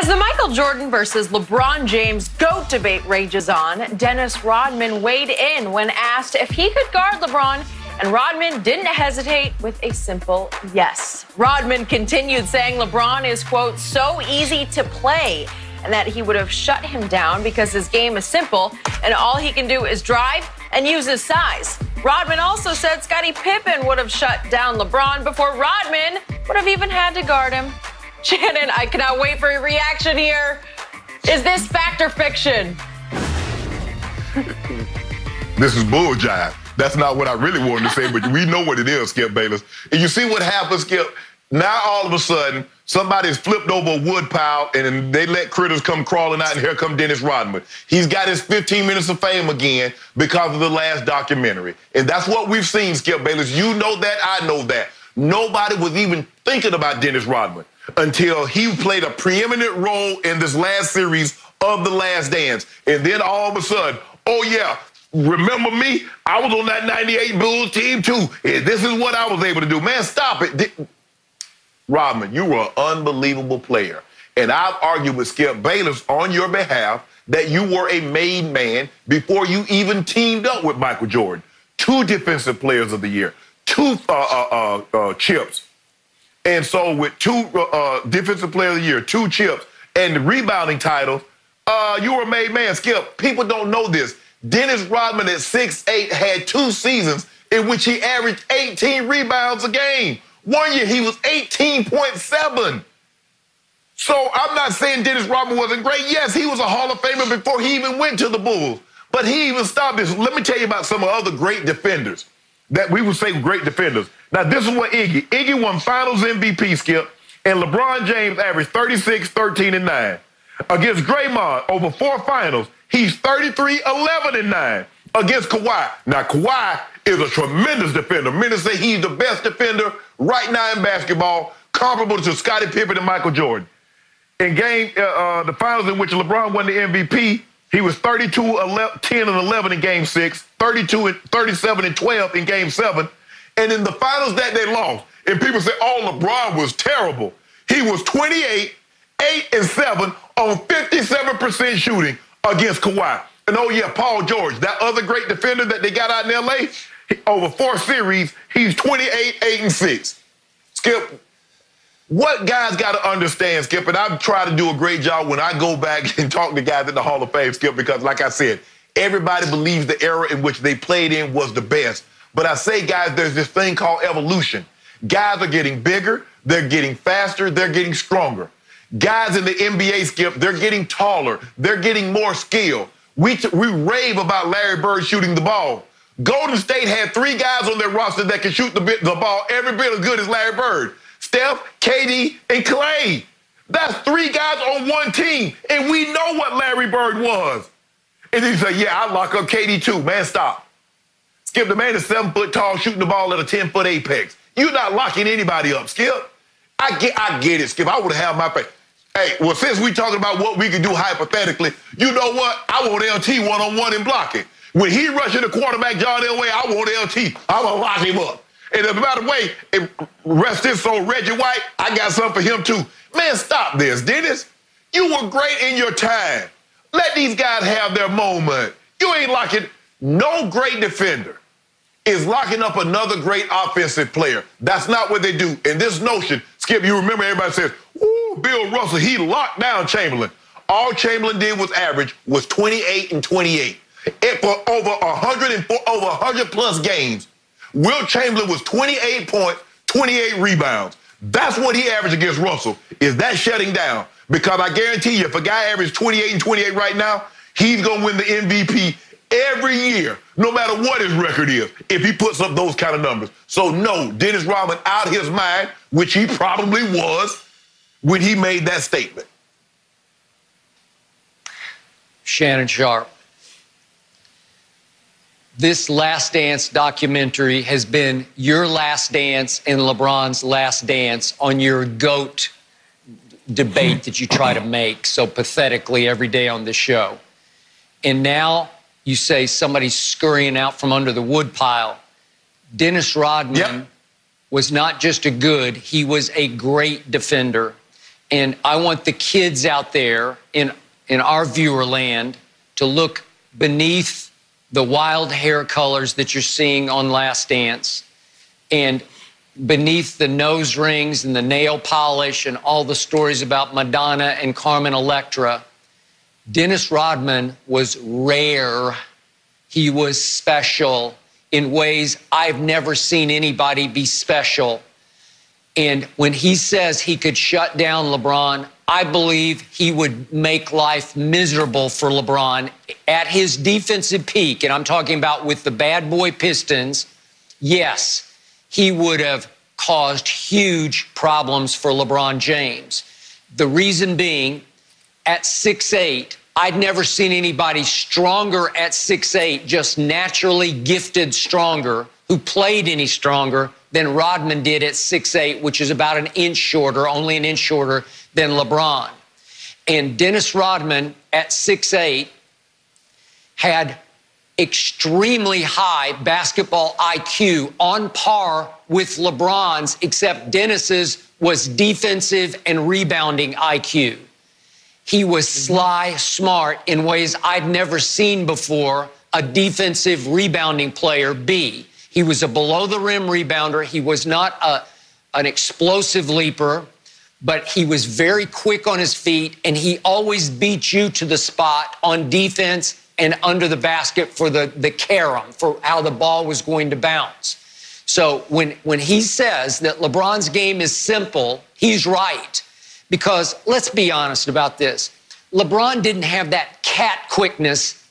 As the Michael Jordan versus LeBron James GOAT debate rages on, Dennis Rodman weighed in when asked if he could guard LeBron, and Rodman didn't hesitate with a simple yes. Rodman continued saying LeBron is, quote, so easy to play, and that he would have shut him down because his game is simple and all he can do is drive and use his size. Rodman also said Scottie Pippen would have shut down LeBron before Rodman would have even had to guard him. Shannon, I cannot wait for your reaction here. Is this fact or fiction? This is bull jive. That's not what I really wanted to say, but we know what it is, Skip Bayless. And you see what happens, Skip? Now all of a sudden, somebody's flipped over a wood pile and they let critters come crawling out, and here come Dennis Rodman. He's got his 15 minutes of fame again because of the last documentary. And that's what we've seen, Skip Bayless. You know that, I know that. Nobody was even thinking about Dennis Rodman until he played a preeminent role in this last series of The Last Dance. And then all of a sudden, oh yeah, remember me? I was on that 98 Bulls team too. And this is what I was able to do. Man, stop it. Rodman, you were an unbelievable player. And I've argued with Skip Bayless on your behalf that you were a made man before you even teamed up with Michael Jordan. 2 Defensive Players of the Year, 2 chips. And so with 2 Defensive Player of the Year, 2 chips, and the rebounding titles, you were a made man. Skip, people don't know this. Dennis Rodman at 6'8" had 2 seasons in which he averaged 18 rebounds a game. One year he was 18.7. So I'm not saying Dennis Rodman wasn't great. Yes, he was a Hall of Famer before he even went to the Bulls. But he even stopped this. Let me tell you about some of the other great defenders that we would say great defenders. Now, this is what Iggy won Finals MVP, Skip, and LeBron James averaged 36, 13, and 9. Against Draymond, over 4 finals, he's 33, 11, and 9. Against Kawhi. Now, Kawhi is a tremendous defender. Many say he's the best defender right now in basketball, comparable to Scottie Pippen and Michael Jordan. In the finals in which LeBron won the MVP, he was 32, 10, and 11 in Game 6, 32, 37, and 12 in Game 7. And in the finals that they lost, and people say, oh, LeBron was terrible. He was 28, 8, and 7 on 57% shooting against Kawhi. And oh, yeah, Paul George, that other great defender that they got out in L.A., over 4 series, he's 28, 8, and 6. Skip, what guys got to understand, Skip, and I've tried to do a great job when I go back and talk to guys at the Hall of Fame, Skip, because like I said, everybody believes the era in which they played in was the best. But I say, guys, there's this thing called evolution. Guys are getting bigger, they're getting faster, they're getting stronger. Guys in the NBA, Skip, they're getting taller, they're getting more skill. We rave about Larry Bird shooting the ball. Golden State had 3 guys on their roster that can shoot the ball every bit as good as Larry Bird. Steph, KD, and Clay. That's 3 guys on one team, and we know what Larry Bird was. And then you say, yeah, I lock up KD too. Man, stop. Skip, the man is 7 foot tall, shooting the ball at a 10-foot apex. You're not locking anybody up, Skip. I get it, Skip. I would have my face. Hey, well, since we talking about what we can do hypothetically, you know what? I want LT one-on-one in blocking. When he rushing the quarterback, John Elway, I want LT. I'm going to lock him up. And as a matter of way, rest his soul, Reggie White, I got something for him too. Man, stop this, Dennis. You were great in your time. Let these guys have their moment. You ain't locking. No great defender is locking up another great offensive player. That's not what they do. And this notion, Skip, you remember everybody says, ooh, Bill Russell, he locked down Chamberlain. All Chamberlain did was average was 28 and 28. For over 100 plus games, Wilt Chamberlain was 28 points, 28 rebounds. That's what he averaged against Russell. Is that shutting down? Because I guarantee you, if a guy averages 28 and 28 right now, he's going to win the MVP every year, no matter what his record is, if he puts up those kind of numbers. So no, Dennis Rodman out his mind, which he probably was when he made that statement. Shannon Sharpe. This Last Dance documentary has been your last dance and LeBron's last dance on your GOAT debate that you try to make so pathetically every day on this show. And now you say somebody's scurrying out from under the wood pile. Dennis Rodman was not just a good, he was a great defender. And I want the kids out there in our viewer land to look beneath the wild hair colors that you're seeing on Last Dance and beneath the nose rings and the nail polish and all the stories about Madonna and Carmen Electra. Dennis Rodman was rare. He was special in ways I've never seen anybody be special. And when he says he could shut down LeBron, I believe he would make life miserable for LeBron at his defensive peak. And I'm talking about with the bad boy Pistons. Yes, he would have caused huge problems for LeBron James. The reason being, at 6'8", I'd never seen anybody stronger at 6'8", just naturally gifted stronger, who played any stronger than Rodman did at 6'8", which is about an inch shorter, only an inch shorter than LeBron. And Dennis Rodman at 6'8" had extremely high basketball IQ, on par with LeBron's, except Dennis's was defensive and rebounding IQ. He was sly, smart in ways I'd never seen before a defensive rebounding player be. He was a below-the-rim rebounder. He was not an explosive leaper, but he was very quick on his feet, and he always beat you to the spot on defense and under the basket for the carom, for how the ball was going to bounce. So when he says that LeBron's game is simple, he's right. Because let's be honest about this. LeBron didn't have that cat quickness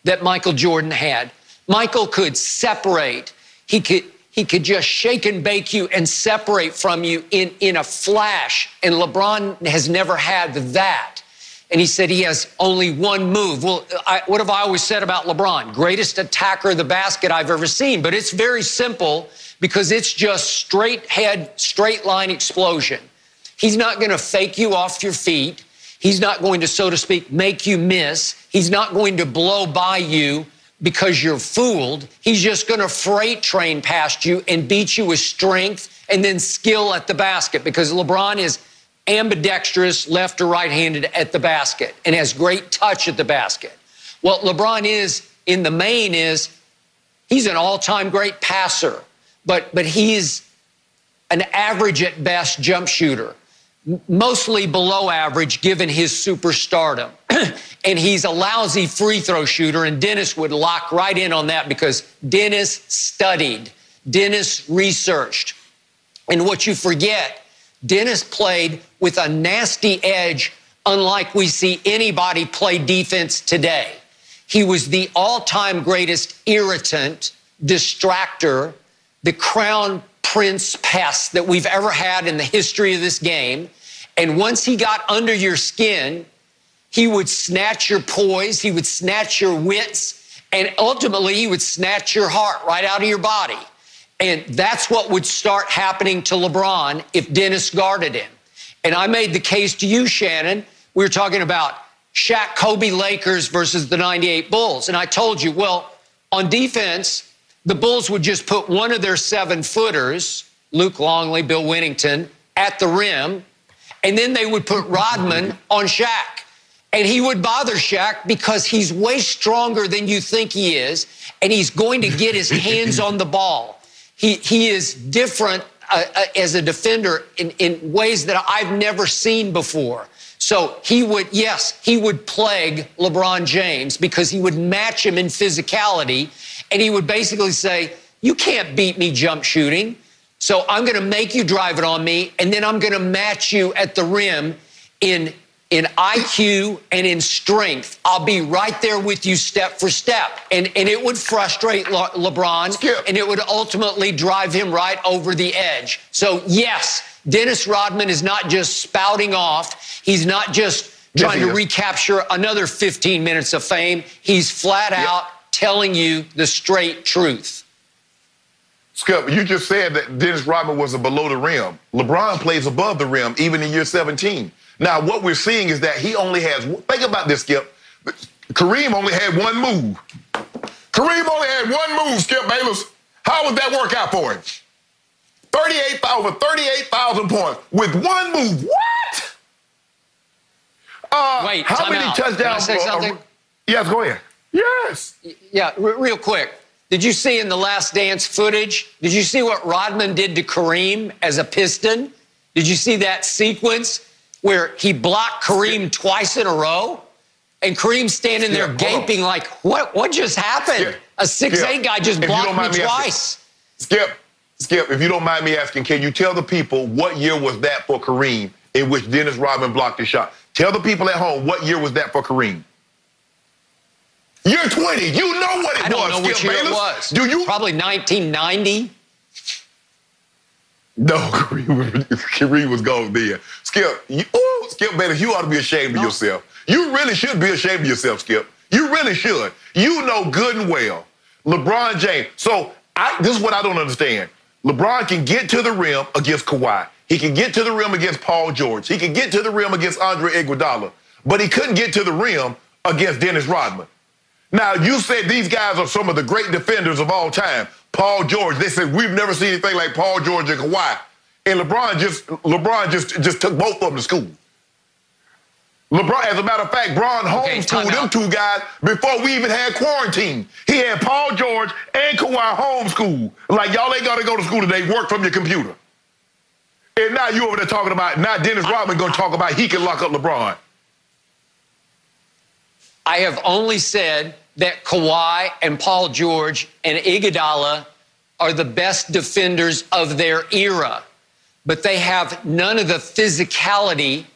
that Michael Jordan had. Michael could separate. He could just shake and bake you and separate from you in a flash. And LeBron has never had that. And he said he has only one move. Well, what have I always said about LeBron? Greatest attacker of the basket I've ever seen. But it's very simple because it's just straight head, straight line explosion. He's not going to fake you off your feet. He's not going to, so to speak, make you miss. He's not going to blow by you because you're fooled. He's just going to freight train past you and beat you with strength and then skill at the basket, because LeBron is ambidextrous, left or right-handed at the basket, and has great touch at the basket. What LeBron is in the main is he's an all-time great passer, but he's an average at best jump shooter, mostly below average given his superstardom. And he's a lousy free throw shooter, and Dennis would lock right in on that because Dennis studied, Dennis researched. And what you forget, Dennis played with a nasty edge unlike we see anybody play defense today. He was the all-time greatest irritant, distractor, the crown prince pest that we've ever had in the history of this game. And once he got under your skin, he would snatch your poise, he would snatch your wits, and ultimately he would snatch your heart right out of your body. And that's what would start happening to LeBron if Dennis guarded him. And I made the case to you, Shannon. We were talking about Shaq, Kobe, Lakers versus the '98 Bulls. And I told you, well, on defense, the Bulls would just put one of their 7-footers, Luke Longley, Bill Winnington, at the rim, and then they would put Rodman on Shaq. And he would bother Shaq because he's way stronger than you think he is, and he's going to get his hands on the ball. He is different as a defender in ways that I've never seen before. So he would, yes, he would plague LeBron James because he would match him in physicality, and he would basically say, you can't beat me jump shooting, so I'm going to make you drive it on me, and then I'm going to match you at the rim in IQ and in strength. I'll be right there with you step for step. And it would frustrate LeBron, and it would ultimately drive him right over the edge. So, yes, Dennis Rodman is not just spouting off. He's not just trying to recapture another 15 minutes of fame. He's flat out telling you the straight truth. Skip, you just said that Dennis Rodman was a below the rim. LeBron plays above the rim, even in year 17. Now, what we're seeing is that he only has, think about this, Skip. Kareem only had one move. Kareem only had one move, Skip Bayless. How would that work out for him? 38,000 points with one move. What? Wait, how time many out. touchdowns? Can I say something? Yes, go ahead. Yes. Yeah, real quick. Did you see in the Last Dance footage, did you see what Rodman did to Kareem as a Piston? Did you see that sequence where he blocked Kareem twice in a row? And Kareem's standing there gaping like, what just happened? A 6'8" guy just blocked me twice. Skip, if you don't mind me asking, can you tell the people what year was that for Kareem in which Dennis Rodman blocked his shot? Tell the people at home, what year was that for Kareem? You're 20. You know what it was. I don't know which year it was. Do you? Probably 1990. No, Kareem was gone there. Skip, Skip Bayless, you ought to be ashamed of yourself. You really should be ashamed of yourself, Skip. You really should. You know good and well. LeBron James. So this is what I don't understand. LeBron can get to the rim against Kawhi. He can get to the rim against Paul George. He can get to the rim against Andre Iguodala. But he couldn't get to the rim against Dennis Rodman. Now, you said these guys are some of the great defenders of all time. Paul George, they said, we've never seen anything like Paul George and Kawhi. And LeBron just took both of them to school. LeBron, as a matter of fact, Bron homeschooled them two guys before we even had quarantine. He had Paul George and Kawhi homeschooled. Like, y'all ain't got to go to school today. Work from your computer. And now you over there talking about, now Dennis Rodman going to talk about he can lock up LeBron. I have only said that Kawhi and Paul George and Iguodala are the best defenders of their era, but they have none of the physicality